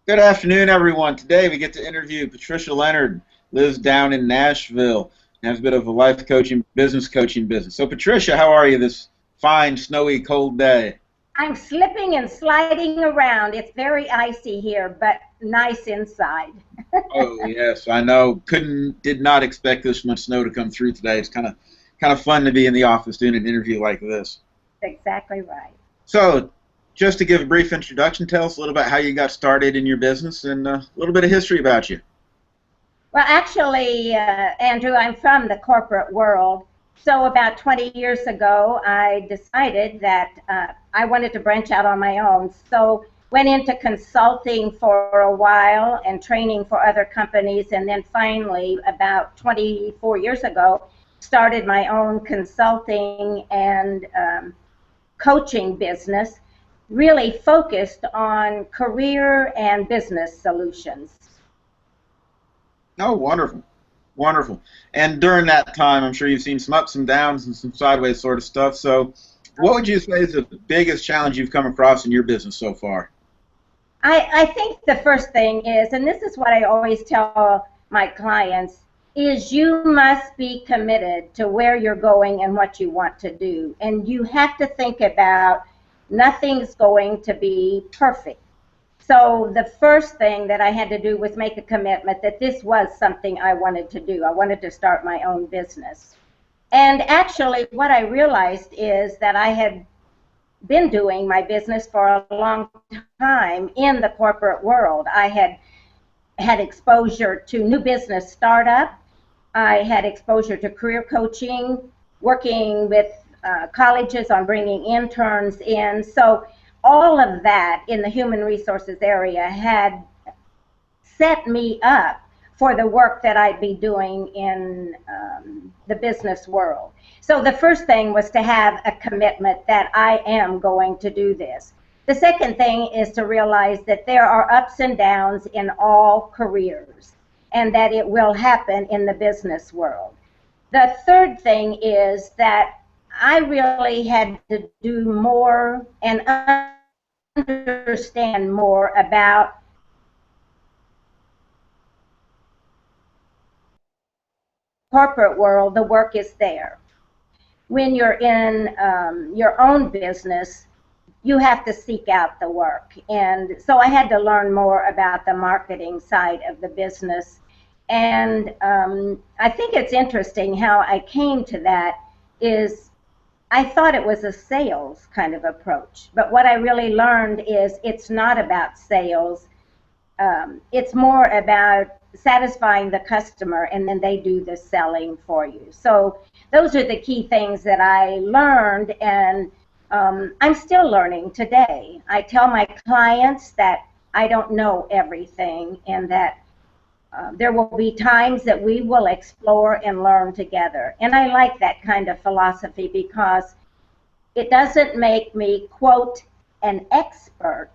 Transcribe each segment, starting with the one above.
Good afternoon, everyone. Today we get to interview Patricia Leonard, lives down in Nashville, and has a bit of a life coaching, business coaching business. So, Patricia, how are you this fine, snowy, cold day? I'm slipping and sliding around. It's very icy here, but nice inside. Oh, yes, I know. Did not expect this much snow to come through today. It's kind of fun to be in the office doing an interview like this. Exactly right. So, just to give a brief introduction, tell us a little about how you got started in your business and a little bit of history about you. Well, actually, Andrew, I'm from the corporate world. So about 20 years ago, I decided that I wanted to branch out on my own. So went into consulting for a while and training for other companies, and then finally, about 24 years ago, started my own consulting and coaching business, really focused on career and business solutions. Oh, wonderful. Wonderful. And during that time, I'm sure you've seen some ups and downs and some sideways sort of stuff. So what would you say is the biggest challenge you've come across in your business so far? I think the first thing is, and this is what I always tell my clients, is you must be committed to where you're going and what you want to do. And you have to think about nothing's going to be perfect. So the first thing that I had to do was make a commitment that this was something I wanted to do. I wanted to start my own business. And actually what I realized is that I had been doing my business for a long time in the corporate world. I had exposure to new business startup. I had exposure to career coaching, working with colleges on bringing interns in. So all of that in the human resources area had set me up for the work that I'd be doing in the business world. So the first thing was to have a commitment that I am going to do this. The second thing is to realize that there are ups and downs in all careers and that it will happen in the business world. The third thing is that I really had to do more and understand more about corporate world. The work is there. When you're in your own business, you have to seek out the work. And so I had to learn more about the marketing side of the business. And I think it's interesting how I came to that is I thought it was a sales kind of approach. But what I really learned is it's not about sales. It's more about satisfying the customer, and then they do the selling for you. So those are the key things that I learned, and I'm still learning today. I tell my clients that I don't know everything, and that there will be times that we will explore and learn together. And I like that kind of philosophy because it doesn't make me, quote, an expert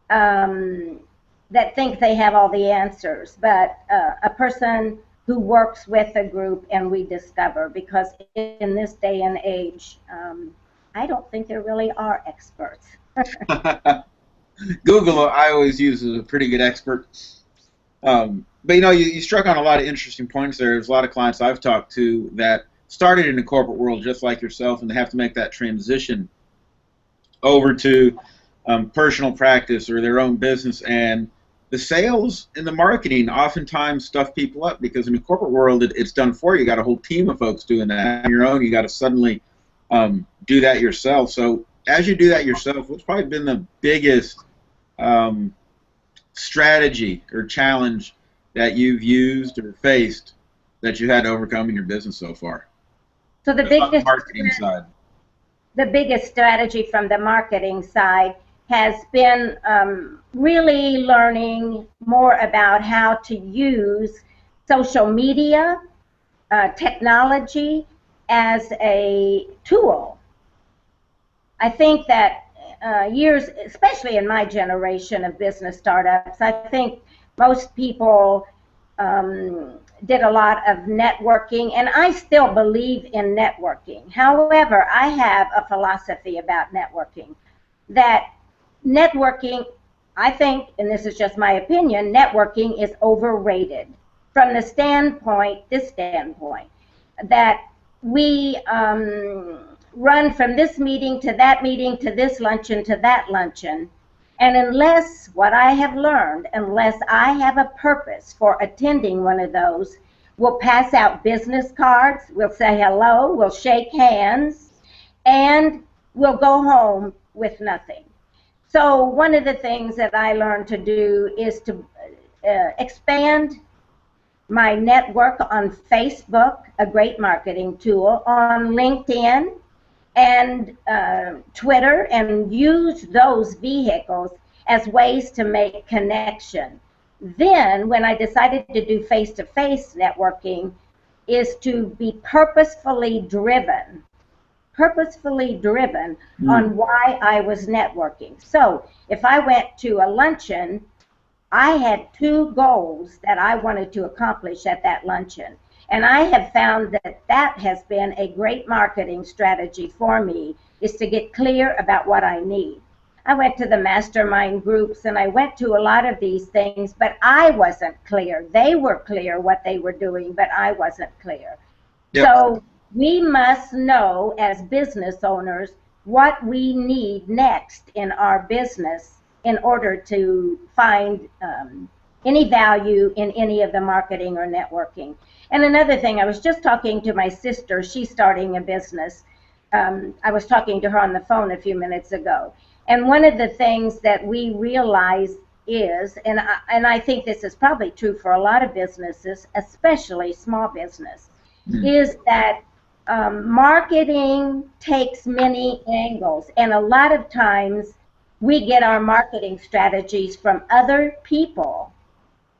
that think they have all the answers, but a person who works with a group and we discover, because in this day and age, I don't think there really are experts. Google, I always use as a pretty good expert. But you struck on a lot of interesting points there. There's a lot of clients I've talked to that started in the corporate world just like yourself, and they have to make that transition over to personal practice or their own business. And the sales and the marketing oftentimes stuff people up because in the corporate world it's done for you. You got a whole team of folks doing that. On your own, you got to suddenly do that yourself. So as you do that yourself, what's probably been the biggest strategy or challenge that you've used or faced that you had to overcome in your business so far? So the biggest strategy from the marketing side has been really learning more about how to use social media, technology as a tool. I think that years, especially in my generation of business startups, I think most people did a lot of networking, and I still believe in networking. However, I have a philosophy about networking, that networking I think, and this is just my opinion, networking is overrated from the standpoint, this standpoint, that we run from this meeting to that meeting to this luncheon to that luncheon. And unless, what I have learned, unless I have a purpose for attending one of those, we'll pass out business cards, we'll say hello, we'll shake hands, and we'll go home with nothing. So one of the things that I learned to do is to expand my network on Facebook, a great marketing tool, on LinkedIn and Twitter, and use those vehicles as ways to make connection. Then when I decided to do face-to-face networking is to be purposefully driven on why I was networking. So if I went to a luncheon, I had two goals that I wanted to accomplish at that luncheon. And I have found that that has been a great marketing strategy for me, is to get clear about what I need. I went to the mastermind groups and I went to a lot of these things, but I wasn't clear. They were clear what they were doing, but I wasn't clear. Yep. So we must know as business owners what we need next in our business in order to find any value in any of the marketing or networking. And another thing, I was just talking to my sister. She's starting a business. I was talking to her on the phone a few minutes ago. And one of the things that we realize is, and I think this is probably true for a lot of businesses, especially small business, is that marketing takes many angles. And a lot of times we get our marketing strategies from other people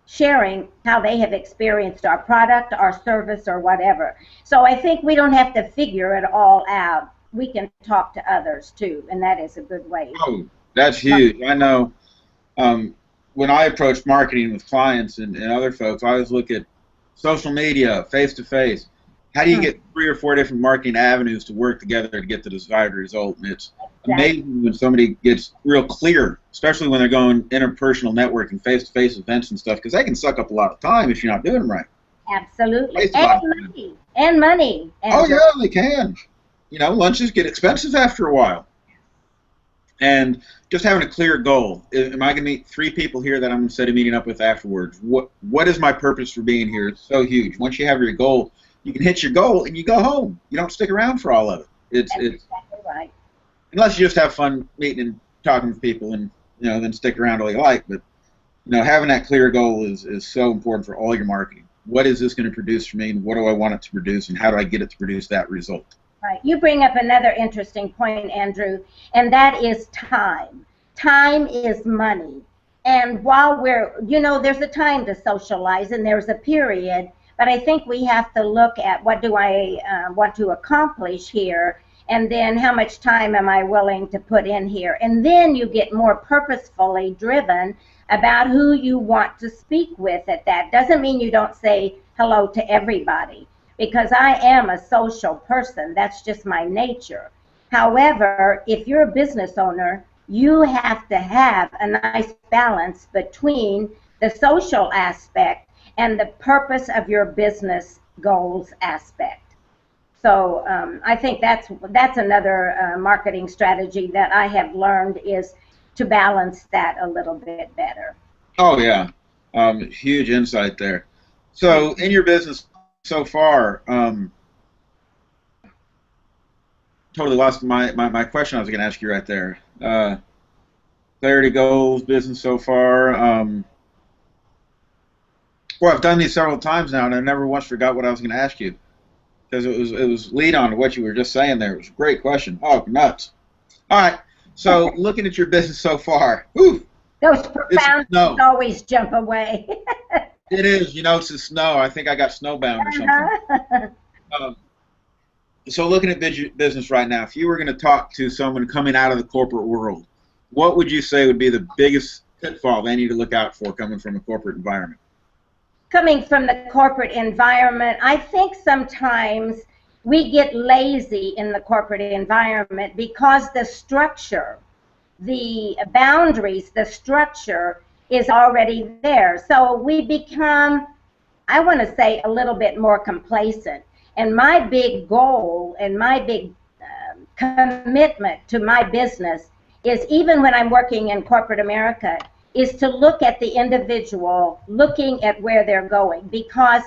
sharing how they have experienced our product, our service, or whatever. So I think we don't have to figure it all out. We can talk to others too, and that is a good way. Oh, that's huge. I know when I approach marketing with clients and other folks, I always look at social media, face-to-face. How do you get 3 or 4 different marketing avenues to work together to get the desired result? And it's amazing when somebody gets real clear, especially when they're going interpersonal networking, face-to-face events and stuff, because they can suck up a lot of time if you're not doing them right. Absolutely. And money. Oh, yeah, they can. You know, lunches get expensive after a while. And just having a clear goal. Am I going to meet 3 people here that I'm instead of meeting up with afterwards? What is my purpose for being here? It's so huge. Once you have your goal, you can hit your goal and you go home. You don't stick around for all of it. It's exactly right. Unless you just have fun meeting and talking with people and, you know, then stick around all you like. But, you know, having that clear goal is so important for all your marketing. What is this going to produce for me, and what do I want it to produce, and how do I get it to produce that result? Right. You bring up another interesting point, Andrew, and that is time. Time is money. And while we're, you know, there's a time to socialize and there's a period, but I think we have to look at what do I want to accomplish here, and then how much time am I willing to put in here. And then you get more purposefully driven about who you want to speak with at that. Doesn't mean you don't say hello to everybody, because I am a social person. That's just my nature. However, if you're a business owner, you have to have a nice balance between the social aspect and the purpose of your business goals aspect. So I think that's another marketing strategy that I have learned, is to balance that a little bit better. Oh, yeah. Huge insight there. So in your business so far, totally lost my question I was going to ask you right there. Clarity, goals, business so far. Well, I've done these several times now, and I never once forgot what I was going to ask you, because it was lead on to what you were just saying there. It was a great question. Oh, nuts. All right. So looking at your business so far, whew, those profound things always jump away. It is. You know, it's the snow. I think I got snowbound or something. So looking at business right now, if you were going to talk to someone coming out of the corporate world, what would you say would be the biggest pitfall they need to look out for coming from a corporate environment? Coming from the corporate environment, I think sometimes we get lazy in the corporate environment because the structure the boundaries, the structure is already there. So we become, I want to say, a little bit more complacent. And my big goal and my big commitment to my business is, even when I'm working in corporate America, is to look at the individual, looking at where they're going. Because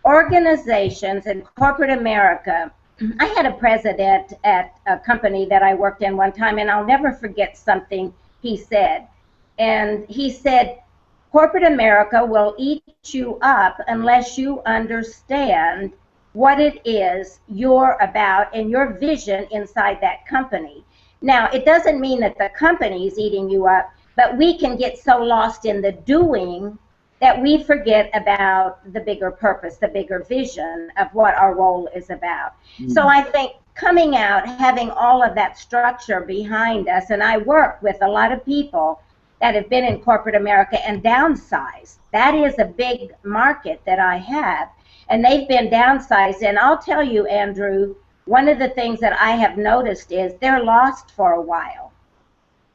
organizations in corporate America, I had a president at a company that I worked in one time, and I'll never forget something he said. And he said, corporate America will eat you up unless you understand what it is you're about and your vision inside that company. Now, it doesn't mean that the company is eating you up, but we can get so lost in the doing that we forget about the bigger purpose, the bigger vision of what our role is about. So I think coming out, having all of that structure behind us, and I work with a lot of people that have been in corporate America and downsized. That is a big market that I have, and they've been downsized. And I'll tell you, Andrew, one of the things that I have noticed is they're lost for a while,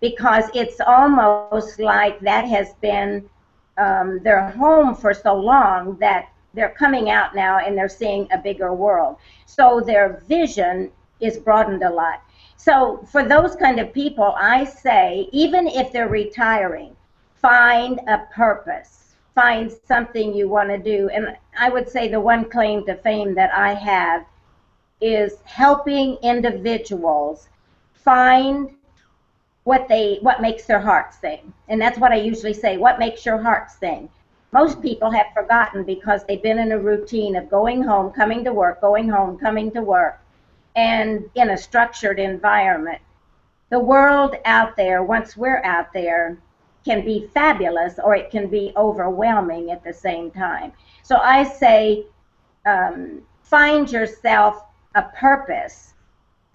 because it's almost like that has been their home for so long that they're coming out now and they're seeing a bigger world. So their vision is broadened a lot. So for those kind of people, I say, even if they're retiring, find a purpose, find something you want to do. And I would say the one claim to fame that I have is helping individuals find what makes their heart sing. And that's what I usually say, what makes your heart sing? Most people have forgotten, because they've been in a routine of going home, coming to work, going home, coming to work, and in a structured environment. The world out there, once we're out there, can be fabulous, or it can be overwhelming at the same time. So I say, find yourself a purpose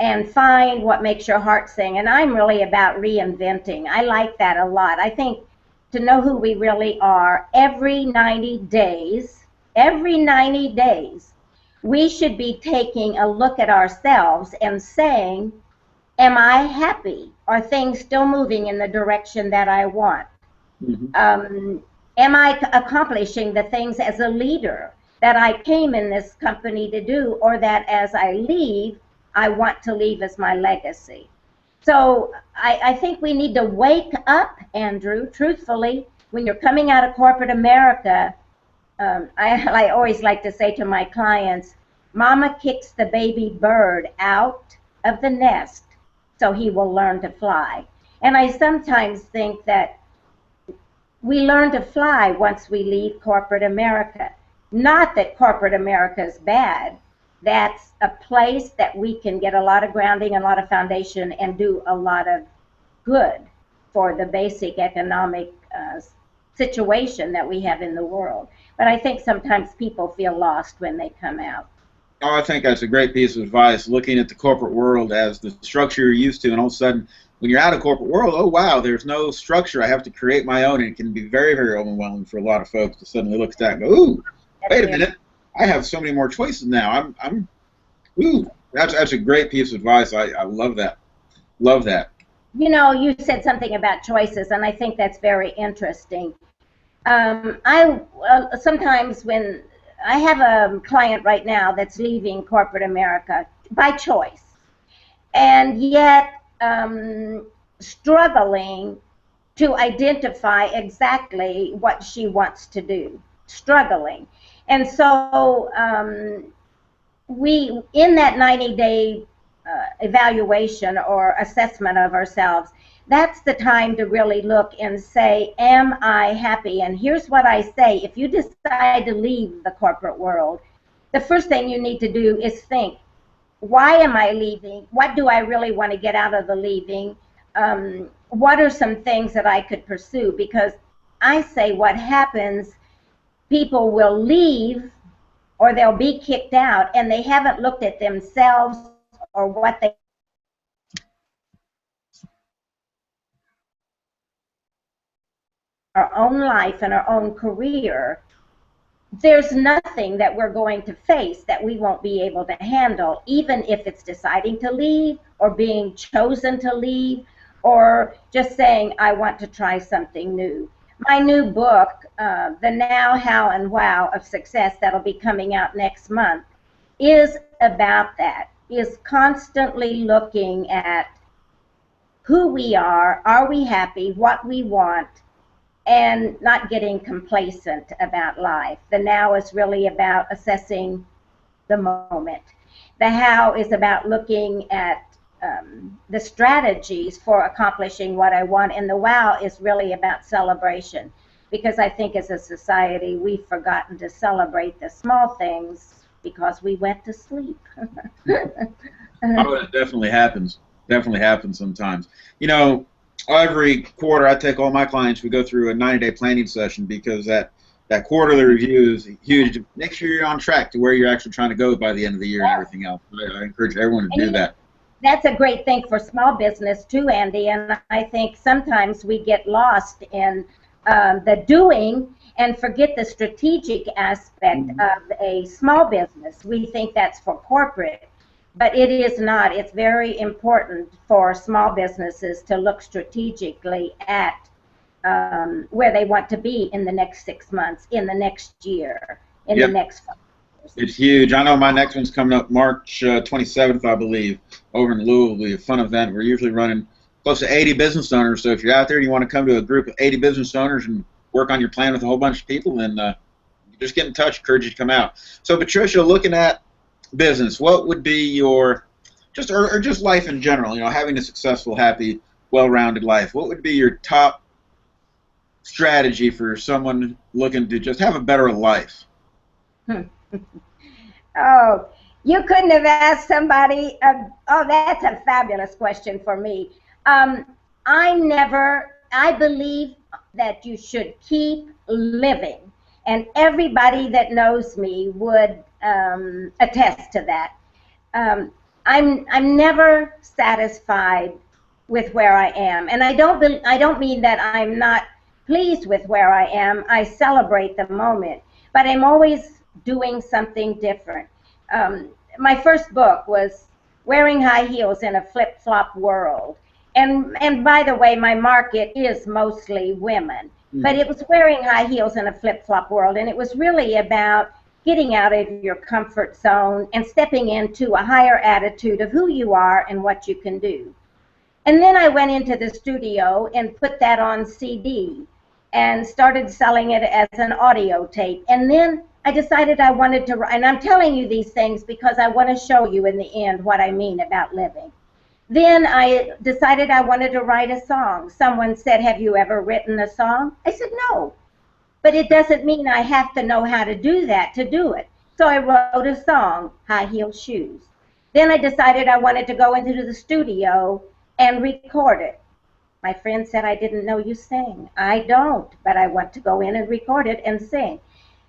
and find what makes your heart sing. And I'm really about reinventing. I like that a lot. I think to know who we really are, every 90 days, we should be taking a look at ourselves and saying, am I happy? Are things still moving in the direction that I want? Am I accomplishing the things as a leader that I came in this company to do, or that as I leave, I want to leave as my legacy? So I think we need to wake up, Andrew, truthfully. When you're coming out of corporate America, I always like to say to my clients, Mama kicks the baby bird out of the nest so he will learn to fly. And I sometimes think that we learn to fly once we leave corporate America. Not that corporate America is bad. That's a place that we can get a lot of grounding, a lot of foundation, and do a lot of good for the basic economic situation that we have in the world. But I think sometimes people feel lost when they come out. Oh, I think that's a great piece of advice, looking at the corporate world as the structure you're used to, and all of a sudden, when you're out of corporate world, oh wow, there's no structure. I have to create my own, and it can be very, very overwhelming for a lot of folks to suddenly look at that and go, ooh, wait a minute, I have so many more choices now. Ooh, that's a great piece of advice. I love that. Love that. You know, you said something about choices, and I think that's very interesting. Sometimes when I have a client right now that's leaving corporate America by choice, and yet struggling to identify exactly what she wants to do, struggling. And so we, in that 90-day evaluation or assessment of ourselves, that's the time to really look and say, am I happy? And here's what I say: if you decide to leave the corporate world, the first thing you need to do is think, why am I leaving? What do I really want to get out of the leaving? What are some things that I could pursue? Because I say what happens, people will leave or they'll be kicked out, and they haven't looked at themselves or what they our own life and our own career. There's nothing that we're going to face that we won't be able to handle, even if it's deciding to leave or being chosen to leave or just saying, I want to try something new. My new book, The Now, How, and Wow of Success, that'll be coming out next month, is about that, is constantly looking at who we are we happy, what we want, and not getting complacent about life. The now is really about assessing the moment. The how is about looking at the strategies for accomplishing what I want, and the wow is really about celebration. Because I think as a society, we've forgotten to celebrate the small things because we went to sleep. Oh, it definitely happens. Definitely happens sometimes. You know, every quarter I take all my clients, we go through a 90-day planning session because that quarterly review is huge. Make sure you're on track to where you're actually trying to go by the end of the year and everything else. I encourage everyone to do that. That's a great thing for small business too, Andy, and I think sometimes we get lost in the doing and forget the strategic aspect of a small business. We think that's for corporate, but it is not. It's very important for small businesses to look strategically at where they want to be in the next 6 months, in the next year, in the next 5 years. It's huge. I know my next one's coming up March 27th, I believe, over in Louisville. It'll be a fun event. We're usually running close to 80 business owners, so if you're out there and you want to come to a group of 80 business owners and work on your plan with a whole bunch of people, then just get in touch. Encourage you to come out. So, Patricia, looking at business, what would be your, just life in general, you know, having a successful, happy, well-rounded life, what would be your top strategy for someone looking to just have a better life? Oh, you couldn't have asked somebody. Oh, that's a fabulous question for me. I believe that you should keep living, and everybody that knows me would attest to that. I'm never satisfied with where I am, and I don't mean that I'm not pleased with where I am. I celebrate the moment, but I'm always doing something different. My first book was Wearing High Heels in a Flip-Flop World. And by the way, my market is mostly women. But it was wearing high heels in a flip-flop world. And it was really about getting out of your comfort zone and stepping into a higher attitude of who you are and what you can do. And then I went into the studio and put that on CD and started selling it as an audio tape. And then I decided I wanted to, and I'm telling you these things because I want to show you in the end what I mean about living. Then I decided I wanted to write a song. Someone said, have you ever written a song? I said, no. But it doesn't mean I have to know how to do that to do it. So I wrote a song, High Heel Shoes. Then I decided I wanted to go into the studio and record it. My friend said, I didn't know you sang. I don't, but I want to go in and record it and sing.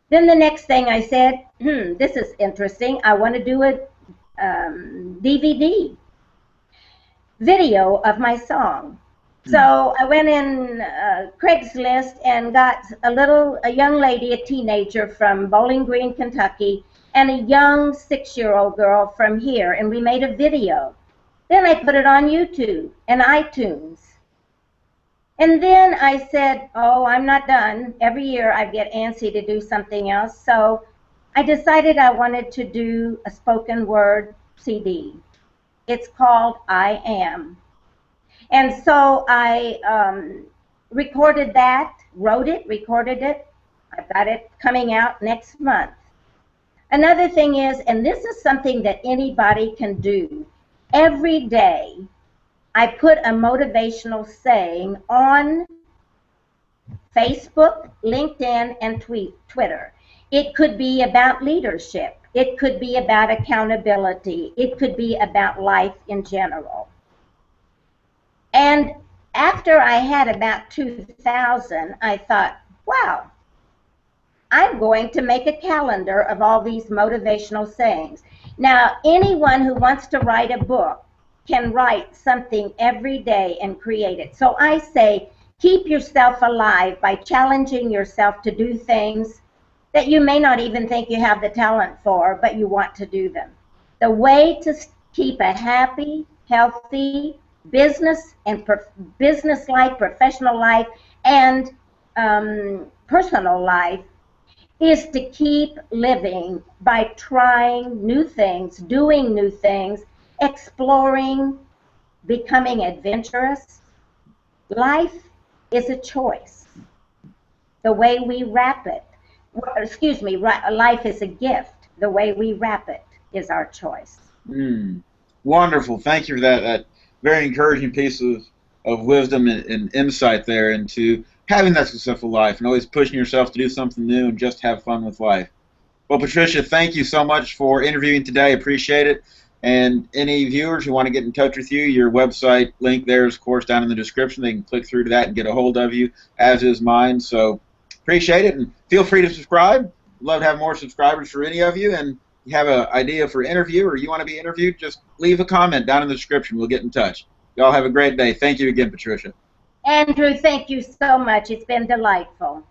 Then the next thing I said, this is interesting. I want to do a DVD video of my song. So I went in Craigslist and got a young lady, a teenager from Bowling Green, Kentucky, and a young 6-year-old girl from here, and we made a video. Then I put it on YouTube and iTunes. And then I said, oh, I'm not done. Every year I get antsy to do something else. So I decided I wanted to do a spoken word CD. It's called I Am. And so I recorded that, wrote it, recorded it. I've got it coming out next month. Another thing is, and this is something that anybody can do, every day I put a motivational saying on Facebook, LinkedIn, and Twitter. It could be about leadership. It could be about accountability. It could be about life in general. And after I had about 2,000, I thought, wow, I'm going to make a calendar of all these motivational sayings. Now, anyone who wants to write a book can write something every day and create it. So I say, keep yourself alive by challenging yourself to do things that you may not even think you have the talent for, but you want to do them. The way to keep a happy, healthy, business and business life, professional life, and personal life is to keep living by trying new things, doing new things, exploring, becoming adventurous. Life is a choice. The way we wrap it, excuse me, life is a gift. The way we wrap it is our choice. Wonderful. Thank you for that very encouraging piece of wisdom and insight there into having that successful life and always pushing yourself to do something new and just have fun with life. Well, Patricia, thank you so much for interviewing today. Appreciate it. And any viewers who want to get in touch with you, your website link there is, of course, down in the description. They can click through to that and get a hold of you, as is mine. So appreciate it. And feel free to subscribe. Love to have more subscribers for any of you. And if you have an idea for interview or you want to be interviewed, just leave a comment down in the description. We'll get in touch. Y'all have a great day. Thank you again, Patricia. Andrew, thank you so much. It's been delightful.